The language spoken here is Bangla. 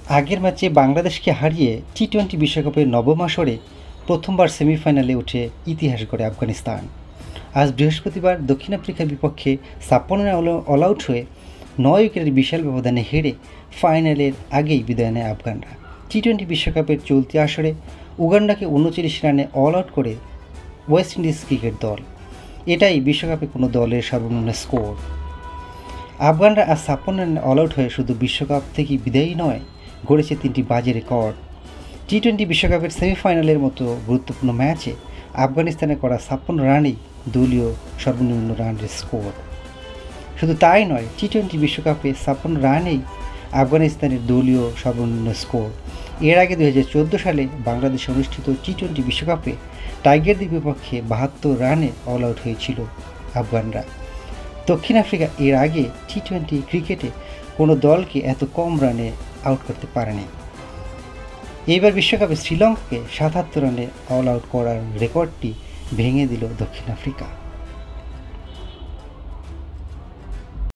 আগের ম্যাচে বাংলাদেশকে হারিয়ে টি-20 বিশ্বকাপের নবম আসরে প্রথমবার সেমিফাইনালে উঠে ইতিহাস গড়ে আফগানিস্তান। আজ বৃহস্পতিবার দক্ষিণ আফ্রিকার বিপক্ষে ৫৬ রানে অল আউট হয়ে ৯ উইকেটের বিশাল ব্যবধানে হেরে ফাইনালের আগেই বিদায় নেয় আফগানরা। টি-20 বিশ্বকাপের চলতি আসরে উগান্ডাকে ৩৯ রানে অল আউট করে ওয়েস্ট ইন্ডিজ ক্রিকেট দল। এটাই বিশ্বকাপে কোনো দলের সর্বনিম্ন স্কোর। আফগানরা আজ ৫৬ রানে অল আউট হয়ে শুধু বিশ্বকাপ থেকেই বিদায়ী নয়, গড়েছে ৩টি বাজে রেকর্ড। টি-20 বিশ্বকাপের সেমিফাইনালের মতো গুরুত্বপূর্ণ ম্যাচে আফগানিস্তানে করা ৫৬ রানেই দলীয় সর্বনিম্ন রানের স্কোর। শুধু তাই নয়, টি-20 বিশ্বকাপে ৫৬ রানেই আফগানিস্তানের দলীয় সর্বনিম্ন স্কোর। এর আগে ২০১৪ সালে বাংলাদেশে অনুষ্ঠিত টি-20 বিশ্বকাপে টাইগারদের বিপক্ষে ৭২ রানে অল আউট হয়েছিল আফগানরা। দক্ষিণ আফ্রিকা এর আগে টি-20 ক্রিকেটে কোনো দলকে এত কম রানে আউট করতে পারেনি। এইবার বিশ্বকাপে শ্রীলঙ্কাকে ৭৭ রানে অল আউট করার রেকর্ডটি ভেঙে দিল দক্ষিণ আফ্রিকা।